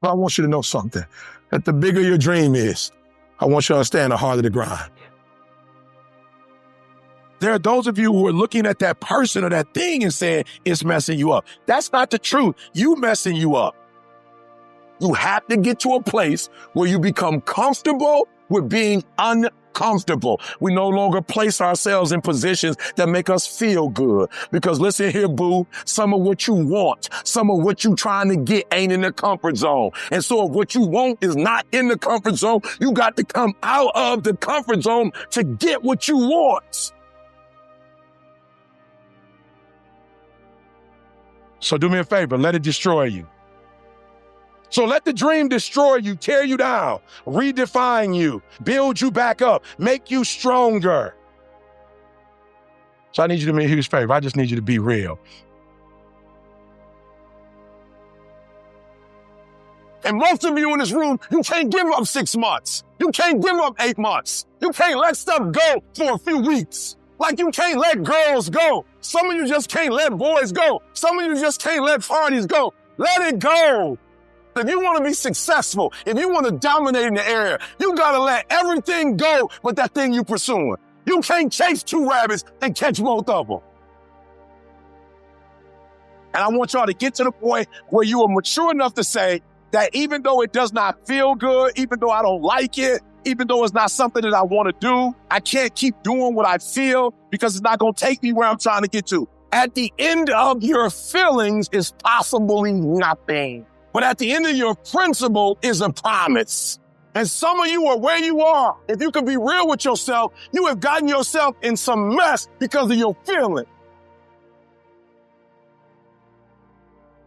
But I want you to know something, that the bigger your dream is, I want you to understand the harder the grind. There are those of you who are looking at that person or that thing and saying it's messing you up. That's not the truth. You messing you up. You have to get to a place where you become comfortable with being uncomfortable. We no longer place ourselves in positions that make us feel good. Because listen here, boo, some of what you want, some of what you trying to get ain't in the comfort zone. And so if what you want is not in the comfort zone, you got to come out of the comfort zone to get what you want. So do me a favor, let it destroy you. So let the dream destroy you, tear you down, redefine you, build you back up, make you stronger. So I need you to do me a huge favor. I just need you to be real. And most of you in this room, you can't give up 6 months. You can't give up 8 months. You can't let stuff go for a few weeks. Like you can't let girls go. Some of you just can't let boys go. Some of you just can't let parties go. Let it go. If you want to be successful, if you want to dominate in the area, you got to let everything go but that thing you pursuing. You can't chase 2 rabbits and catch both of them. And I want y'all to get to the point where you are mature enough to say that even though it does not feel good, even though I don't like it, even though it's not something that I want to do, I can't keep doing what I feel because it's not going to take me where I'm trying to get to. At the end of your feelings is possibly nothing. But at the end of your principle is a promise. And some of you are where you are. If you can be real with yourself, you have gotten yourself in some mess because of your feeling.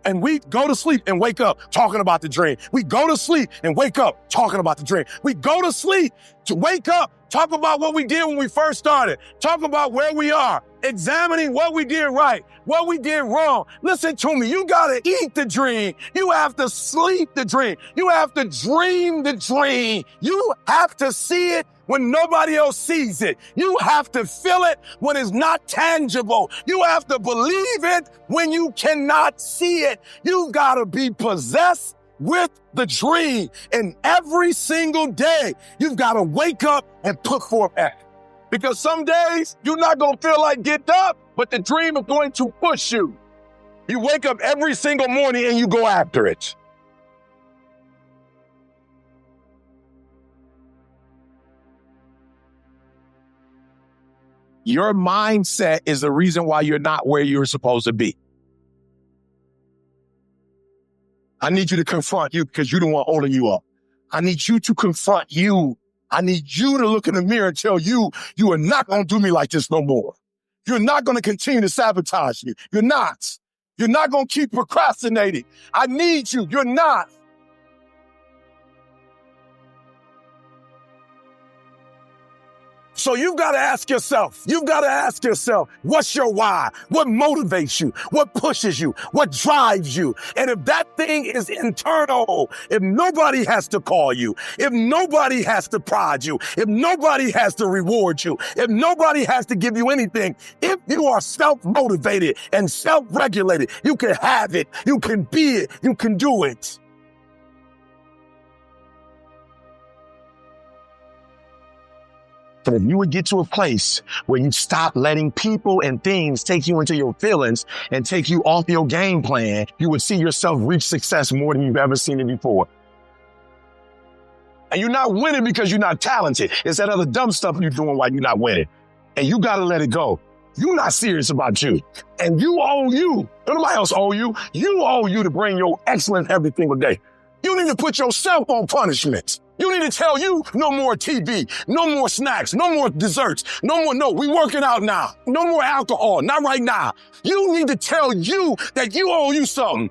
And we go to sleep and wake up talking about the dream. We go to sleep and wake up talking about the dream. We go to sleep to wake up, talk about what we did when we first started, talk about where we are, examining what we did right, what we did wrong. Listen to me, you gotta eat the dream. You have to sleep the dream. You have to dream the dream. You have to see it when nobody else sees it. You have to feel it when it's not tangible. You have to believe it when you cannot see it. You gotta be possessed with the dream. And every single day, you've got to wake up and put forth effort. Because some days, you're not going to feel like getting up, but the dream is going to push you. You wake up every single morning and you go after it. Your mindset is the reason why you're not where you're supposed to be. I need you to confront you because you're the one holding you up. I need you to confront you. I need you to look in the mirror and tell you, you are not going to do me like this no more. You're not going to continue to sabotage me. You're not. You're not going to keep procrastinating. I need you. You're not. So you've got to ask yourself, what's your why? What motivates you? What pushes you? What drives you? And if that thing is internal, if nobody has to call you, if nobody has to prod you, if nobody has to reward you, if nobody has to give you anything, if you are self-motivated and self-regulated, you can have it, you can be it, you can do it. But if you would get to a place where you stop letting people and things take you into your feelings and take you off your game plan, you would see yourself reach success more than you've ever seen it before. And you're not winning because you're not talented. It's that other dumb stuff you're doing while you're not winning. And you got to let it go. You're not serious about you. And you owe you. Nobody else owe you. You owe you to bring your excellence every single day. You need to put yourself on punishment. You need to tell you no more TV, no more snacks, no more desserts, we working out now. No more alcohol, not right now. You need to tell you that you owe you something.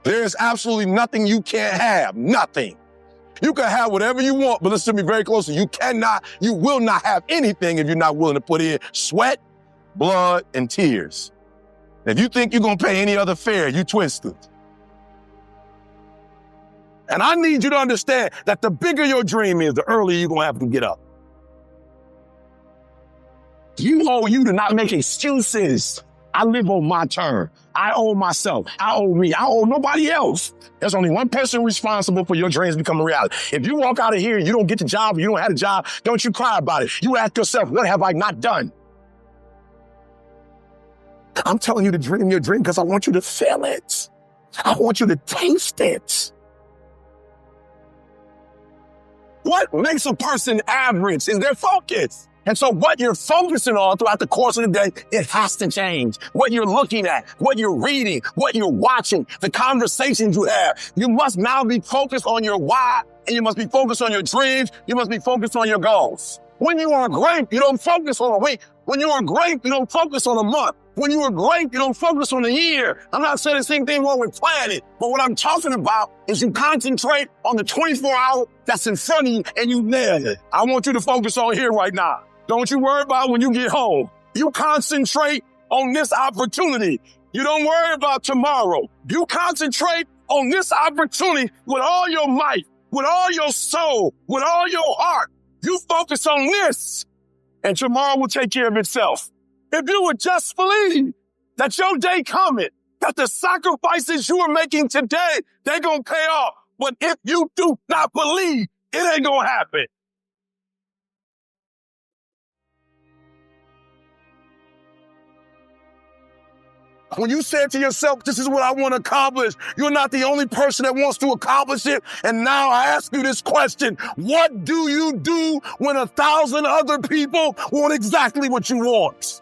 There is absolutely nothing you can't have, nothing. You can have whatever you want, but listen to me very closely. You will not have anything if you're not willing to put in sweat, blood, and tears. If you think you're going to pay any other fare, you twisted. And I need you to understand that the bigger your dream is, the earlier you're going to have to get up. You owe you to not make excuses. I live on my term. I owe myself. I owe me. I owe nobody else. There's only one person responsible for your dreams becoming reality. If you walk out of here and you don't get the job, or you don't have a job, don't you cry about it. You ask yourself, what have I not done? I'm telling you to dream your dream because I want you to feel it. I want you to taste it. What makes a person average is their focus. And so what you're focusing on throughout the course of the day, it has to change. What you're looking at, what you're reading, what you're watching, the conversations you have. You must now be focused on your why, and you must be focused on your dreams. You must be focused on your goals. When you are great, you don't focus on a week. When you are great, you don't focus on a month. When you are great, you don't focus on a year. I'm not saying the same thing wrong with planning, but what I'm talking about is you concentrate on the 24 hours that's in front of you and you nail it. I want you to focus on here right now. Don't you worry about when you get home. You concentrate on this opportunity. You don't worry about tomorrow. You concentrate on this opportunity with all your might, with all your soul, with all your heart. You focus on this, and tomorrow will take care of itself. If you would just believe that your day coming, that the sacrifices you are making today, they're going to pay off. But if you do not believe, it ain't going to happen. When you say to yourself, this is what I want to accomplish, you're not the only person that wants to accomplish it. And now I ask you this question. What do you do when 1,000 other people want exactly what you want?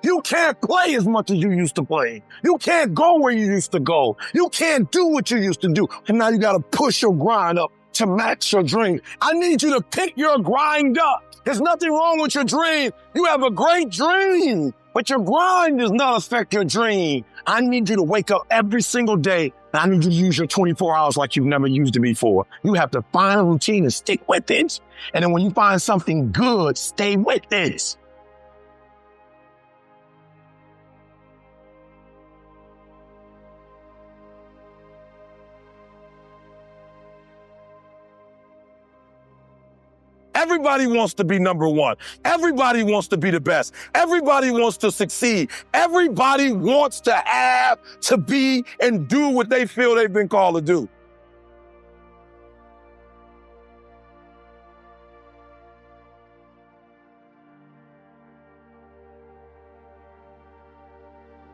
You can't play as much as you used to play. You can't go where you used to go. You can't do what you used to do. And now you got to push your grind up to match your dream. I need you to pick your grind up. There's nothing wrong with your dream. You have a great dream, but your grind does not affect your dream. I need you to wake up every single day, and I need you to use your 24 hours like you've never used it before. You have to find a routine and stick with it. And then when you find something good, stay with it. Everybody wants to be number one. Everybody wants to be the best. Everybody wants to succeed. Everybody wants to have, to be, and do what they feel they've been called to do.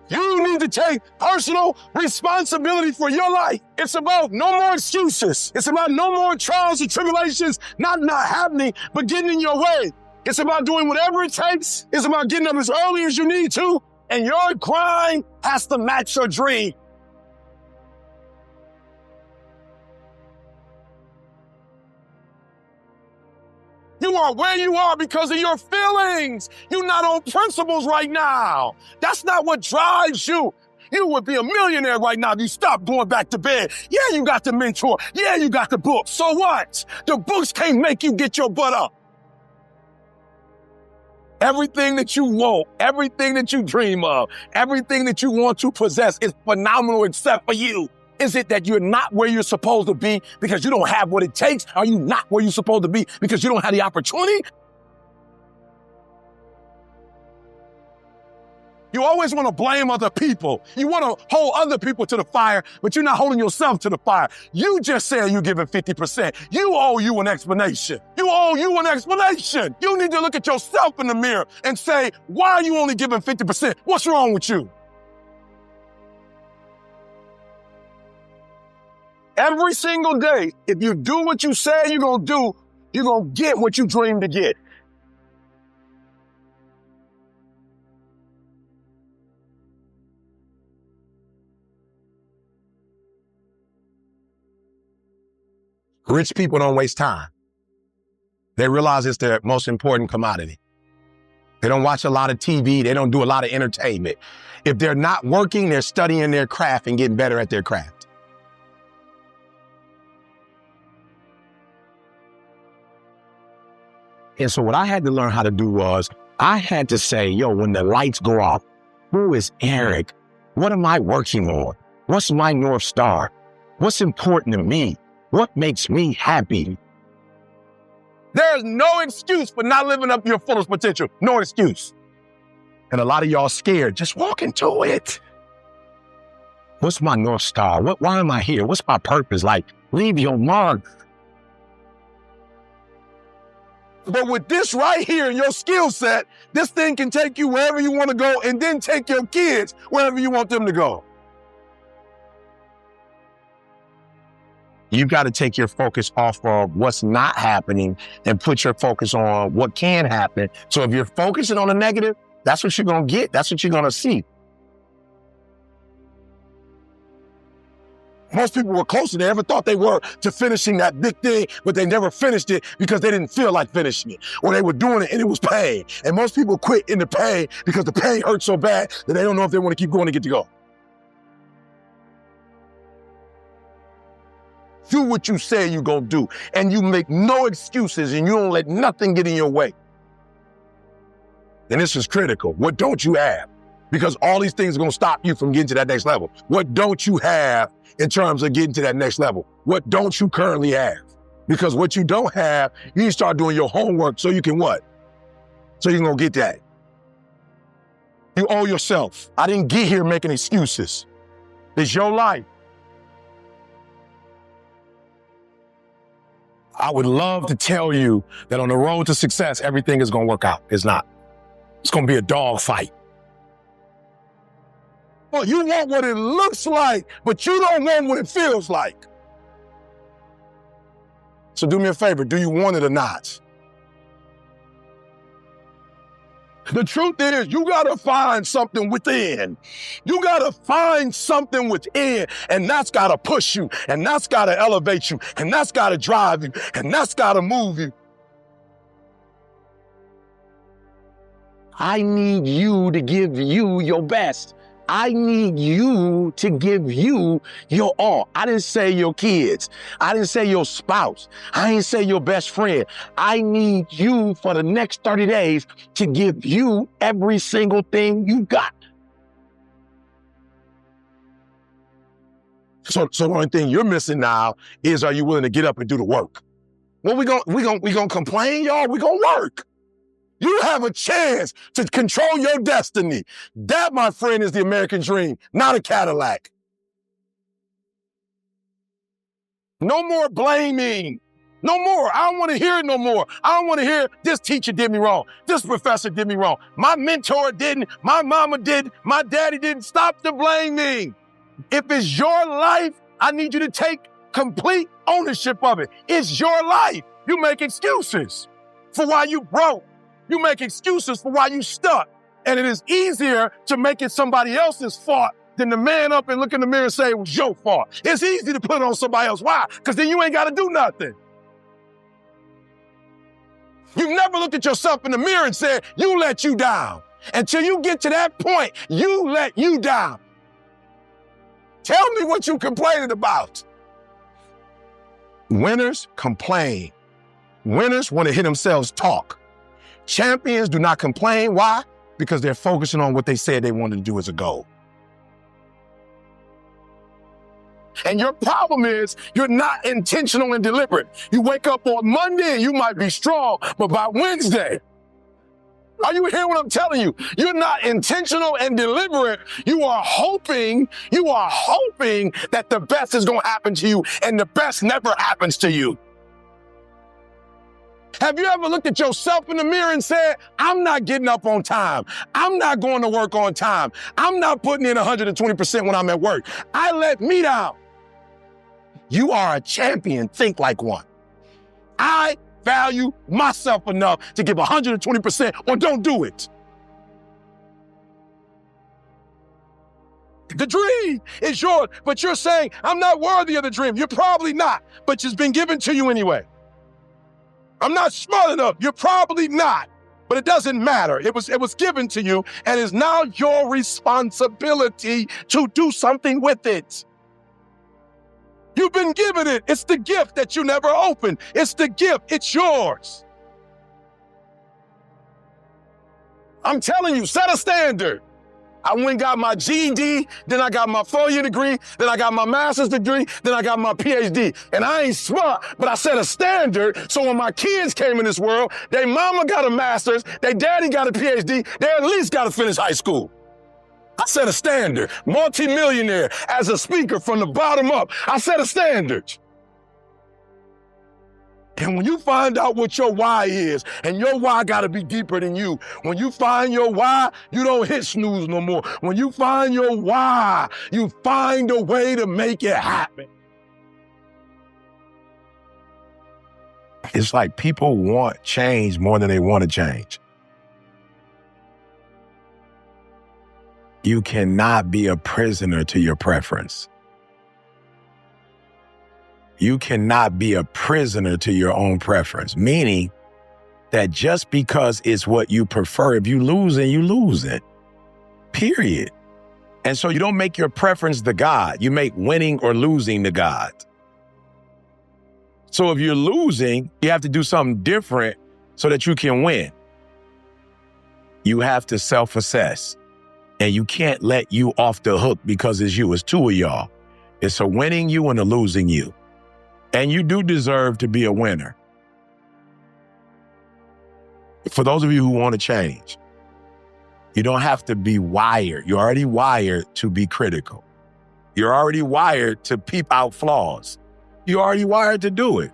You need to take personal responsibility for your life. It's about no more excuses. It's about no more trials and tribulations not happening, but getting in your way. It's about doing whatever it takes. It's about getting up as early as you need to, and your grind has to match your dream. You are where you are because of your feelings. You're not on principles right now. That's not what drives you. You would be a millionaire right now if you stopped going back to bed. Yeah, you got the mentor. Yeah, you got the book. So what? The books can't make you get your butt up. Everything that you want, everything that you dream of, everything that you want to possess is phenomenal except for you. Is it that you're not where you're supposed to be because you don't have what it takes? Are you not where you're supposed to be because you don't have the opportunity? You always want to blame other people. You want to hold other people to the fire, but you're not holding yourself to the fire. You just said you're giving 50%. You owe you an explanation. You owe you an explanation. You need to look at yourself in the mirror and say, why are you only giving 50%? What's wrong with you? Every single day, if you do what you say you're going to do, you're going to get what you dream to get. Rich people don't waste time. They realize it's their most important commodity. They don't watch a lot of TV. They don't do a lot of entertainment. If they're not working, they're studying their craft and getting better at their craft. And so what I had to learn how to do was I had to say, yo, when the lights go off, who is Eric? What am I working on? What's my North Star? What's important to me? What makes me happy? There is no excuse for not living up to your fullest potential. No excuse. And a lot of y'all scared. Just walk into it. What's my North Star? Why am I here? What's my purpose? Like, leave your mark. But with this right here, your skill set, this thing can take you wherever you want to go and then take your kids wherever you want them to go. You've got to take your focus off of what's not happening and put your focus on what can happen. So if you're focusing on the negative, that's what you're going to get. That's what you're going to see. Most people were closer than they ever thought they were to finishing that big thing, but they never finished it because they didn't feel like finishing it, or they were doing it and it was pain. And most people quit in the pain because the pain hurts so bad that they don't know if they want to keep going to get to go. Do what you say you're going to do, and you make no excuses, and you don't let nothing get in your way. And this is critical. What don't you have? Because all these things are going to stop you from getting to that next level. What don't you have in terms of getting to that next level? What don't you currently have? Because what you don't have, you need to start doing your homework so you can what? So you can go get that. You owe yourself. I didn't get here making excuses. It's your life. I would love to tell you that on the road to success, everything is going to work out. It's not. It's going to be a dog fight. Well, you want what it looks like, but you don't want what it feels like. So do me a favor. Do you want it or not? The truth is, you got to find something within. You got to find something within, and that's got to push you, and that's got to elevate you, and that's got to drive you, and that's got to move you. I need you to give you your best. I need you to give you your all. I didn't say your kids. I didn't say your spouse. I didn't say your best friend. I need you for the next 30 days to give you every single thing you got. So the only thing you're missing now is, are you willing to get up and do the work? Well, we gonna complain, y'all? We gonna work. You have a chance to control your destiny. That, my friend, is the American dream, not a Cadillac. No more blaming. No more. I don't want to hear it no more. I don't want to hear this teacher did me wrong. This professor did me wrong. My mentor didn't. My mama didn't. My daddy didn't. Stop the blaming. If it's your life, I need you to take complete ownership of it. It's your life. You make excuses for why you broke. You make excuses for why you stuck. And it is easier to make it somebody else's fault than to man up and look in the mirror and say it was your fault. It's easy to put it on somebody else. Why? Because then you ain't got to do nothing. You've never looked at yourself in the mirror and said, you let you down. Until you get to that point, you let you down. Tell me what you complaining about. Winners complain. Winners want to hear themselves talk. Champions do not complain. Why? Because they're focusing on what they said they wanted to do as a goal. And your problem is you're not intentional and deliberate. You wake up on Monday and you might be strong, but by Wednesday, are you hearing what I'm telling you? You're not intentional and deliberate. You are hoping that the best is going to happen to you, and the best never happens to you. Have you ever looked at yourself in the mirror and said, I'm not getting up on time. I'm not going to work on time. I'm not putting in 120% when I'm at work. I let me down. You are a champion. Think like one. I value myself enough to give 120% or don't do it. The dream is yours, but you're saying, I'm not worthy of the dream. You're probably not, but it's been given to you anyway. I'm not smart enough. You're probably not, but it doesn't matter. It was given to you, and it's now your responsibility to do something with it. You've been given it. It's the gift that you never opened. It's the gift. It's yours. I'm telling you, set a standard. I went and got my GED, then I got my 4-year degree, then I got my master's degree, then I got my PhD. And I ain't smart, but I set a standard so when my kids came in this world, their mama got a master's, their daddy got a PhD, they at least got to finish high school. I set a standard. Multi-millionaire as a speaker from the bottom up. I set a standard. And when you find out what your why is, and your why got to be deeper than you, when you find your why, you don't hit snooze no more. When you find your why, you find a way to make it happen. It's like people want change more than they want to change. You cannot be a prisoner to your preference. You cannot be a prisoner to your own preference, meaning that just because it's what you prefer, if you lose it, you lose it, period. And so you don't make your preference the God. You make winning or losing the God. So if you're losing, you have to do something different so that you can win. You have to self-assess. And you can't let you off the hook because it's you. It's two of y'all. It's a winning you and a losing you. And you do deserve to be a winner. For those of you who want to change, you don't have to be wired. You're already wired to be critical. You're already wired to peep out flaws. You're already wired to do it.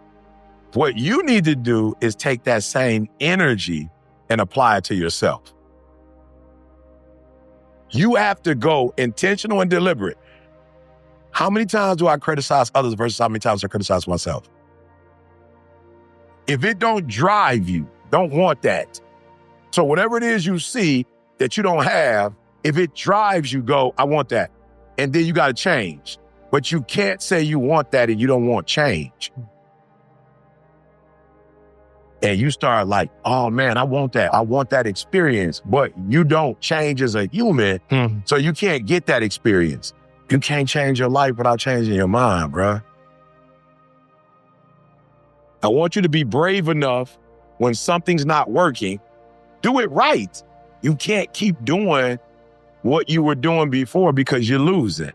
What you need to do is take that same energy and apply it to yourself. You have to go intentional and deliberate. How many times do I criticize others versus how many times I criticize myself? If it don't drive you, don't want that. So whatever it is you see that you don't have, if it drives you, go, I want that. And then you got to change. But you can't say you want that and you don't want change. And you start like, oh man, I want that. I want that experience. But you don't change as a human, so you can't get that experience. You can't change your life without changing your mind, bruh. I want you to be brave enough when something's not working, do it right. You can't keep doing what you were doing before because you're losing.